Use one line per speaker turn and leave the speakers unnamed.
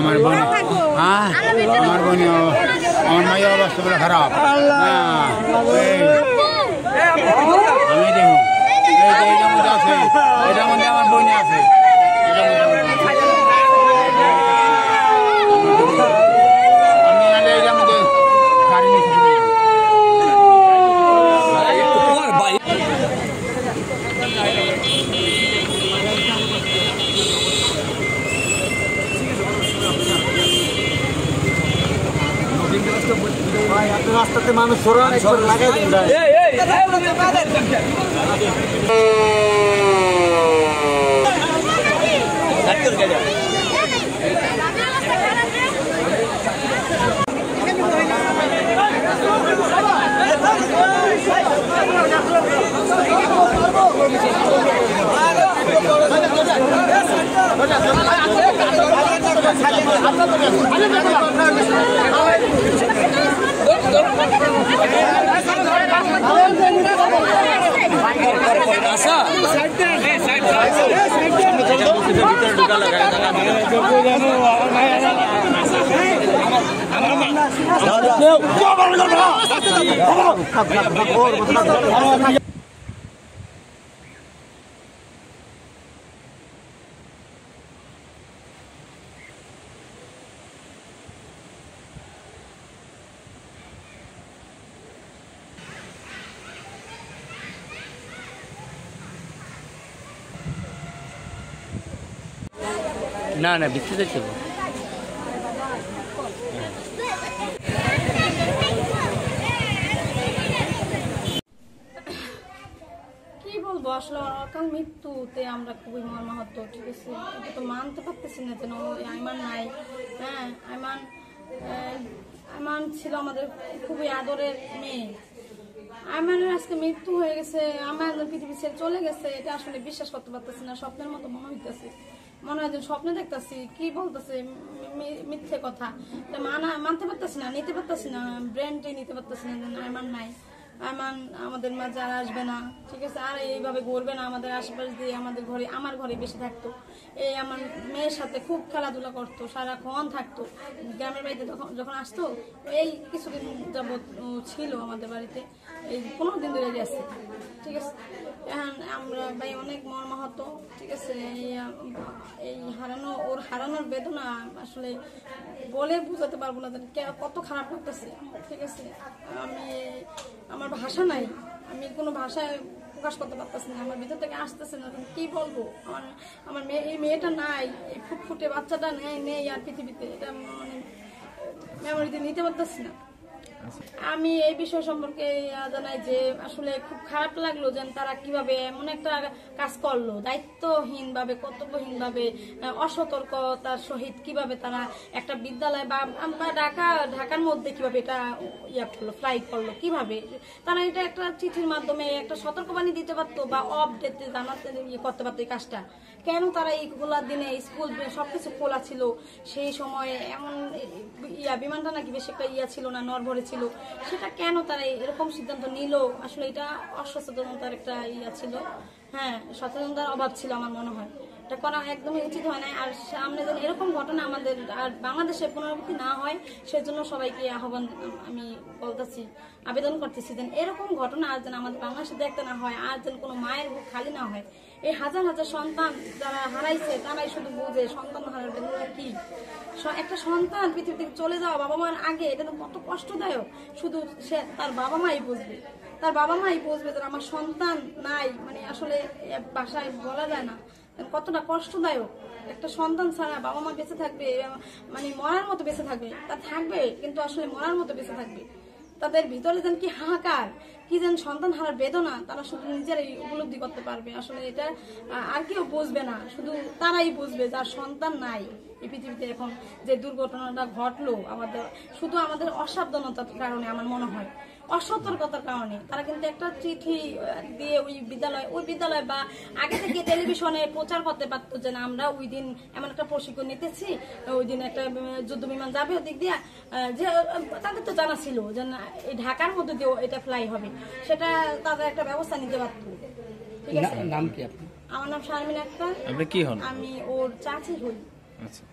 আমার বোন আমার বোন আমার মায়ের অবস্থা বলে খারাপ। আমি দেখুন এটার মধ্যে আছে, এটার মধ্যে আমার বোন আছে। আমি আলে এটার মধ্যে গাড়ি নিয়ে রাস্তাতে মানুষ লাগাই না না বিক্রিতে ছিল।
কি বলবো আসলে অকাল মৃত্যুতে আমরা খুবই মর্মাহত। ঠিক আছে, এটা তো মানতে পারতেছি না যেন আইমান নাই। হ্যাঁ, আইমান ছিল আমাদের খুবই আদরের মেয়ে। আইমানের আজকে মৃত্যু হয়ে গেছে, আমার পৃথিবী ছেড়ে চলে গেছে। এটা আসলে বিশ্বাস করতে পারতেছি না, স্বপ্নের মতো মনে হইতেছে। মনে হয় যে স্বপ্নে দেখতেছি, কি বলতেছে মিথ্যে কথা। মানতে পারতেছি না, নিতে পারতেছি না, ব্রেনটাই নিতে পারতেছি না যে আইমান নাই, আইমান আমাদের মাঝে আর আসবে না। ঠিক আছে, আর এইভাবে ঘুরবে না আমাদের আশেপাশ দিয়ে। আমাদের ঘরে, আমার ঘরে বেশি থাকতো। এই আমার মেয়ের সাথে খুব খেলাধুলা করতো, সারাক্ষণ থাকতো। গ্রামের বাড়িতে যখন আসতো, এই কিছুদিন যাবৎ ছিল আমাদের বাড়িতে, এই 15 দিন ধরে গেছে। ঠিক আছে, এখন আমরা ভাই অনেক মর্মাহত। ঠিক আছে, এই হারানোর বেদনা আসলে বলে বুঝাতে পারবো না কত খারাপ লাগতেছে। ঠিক আছে, আমার ভাষা নাই, আমি কোনো ভাষায় প্রকাশ করতে পারতেছি না, আমার ভিতর থেকে আসতেছে না। কি বলবো, আমার এই মেয়েটা নাই, এই ফুটফুটে বাচ্চাটা নেই আর পৃথিবীতে। এটা মানে মেমোরিতে নিতে পারতেছি না। আমি এই বিষয় সম্পর্কে জানাই যে আসলে খুব খারাপ লাগলো যে তারা কিভাবে এমন একটা কাজ করলো, দায়িত্বহীন ভাবে, কর্তব্যহীন ভাবে, অসতর্কতার সহিত কিভাবে তারা একটা বিদ্যালয় বা ঢাকার মধ্যে কিভাবে এটা করলো, ফ্লাই করলো। কিভাবে তারা এটা একটা চিঠির মাধ্যমে একটা সতর্কবাণী দিতে পারতো বা আপডেট জানাতে করতে পারতো এই কাজটা। কেন তারা এইগুলা দিনে স্কুল সবকিছু খোলা ছিল, সেই সময়ে এমন বিমানটা নাকি বেশি একটা ছিল না, নড়বড়ে ছিল, সেটা কেন তারা এরকম সিদ্ধান্ত নিল? আসলে এটা অসচেতনতার একটা ছিল। হ্যাঁ, সচেতনতার অভাব ছিল আমার মনে হয়। এটা করা একদমই উচিত হয় না। আর সামনে যেন এরকম ঘটনা আমাদের আর বাংলাদেশে পুনরাবৃত্তি না হয়, সেজন্য সবাইকে আহ্বান আমি বলতেছি, আবেদন করতেছি যেন এরকম ঘটনা আর যেন আমাদের বাংলাদেশে দেখতে না হয়, আর যেন কোনো মায়ের বুক খালি না হয়। এই হাজার হাজার সন্তান যারা হারাইছে তারাই শুধু বুঝে সন্তান হারার বেদনা কি। একটা সন্তান পৃথিবী থেকে চলে যাওয়া বাবা মার আগে, এটা তো কত কষ্টদায়ক। শুধু সে তার বাবা মাই বুঝবে, তার বাবা মাই বুঝবে যে আমার সন্তান নাই। মানে আসলে ভাষায় বলা যায় না কতটা কষ্টদায়ক। একটা সন্তান ছাড়া বাবা মা বেঁচে থাকবে, মানে মরার মতো বেঁচে থাকবে, তা থাকবে কিন্তু আসলে মরার মতো বেঁচে থাকবে। তাদের ভিতরে যেন কি হাহাকার, কি যেন সন্তান হারার বেদনা, তারা শুধু নিজেরাই উপলব্ধি করতে পারবে। আসলে এটা আর কেউ বুঝবে না, শুধু তারাই বুঝবে যার সন্তান নাই। এই পৃথিবীতে এখন যে দুর্ঘটনাটা ঘটলো আমাদের, শুধু আমাদের অসাবধানতার কারণে, আমার মনে হয় অসতর্কতার কারণে। তারা কিন্তু একটা চিঠি দিয়ে ওই বিদ্যালয় বা আগে থেকে টেলিভিশনে প্রচার করতে পারতো যে আমরা ওই দিন এমন একটা প্রশিক্ষণ নিতেছি, ওই দিন একটা যুদ্ধ বিমান যাবে ওদিক দিয়ে, যে তাদের তো জানা ছিল যে এই ঢাকার মধ্যে দিয়ে এটা ফ্লাই হবে, সেটা তাদের একটা ব্যবস্থা নিতে পারতো। ঠিক আছে, নাম কি আপনার? আমার নাম শারমিন আক্তার। আপনি কি হন? আমি ওর চাচি হই। আচ্ছা।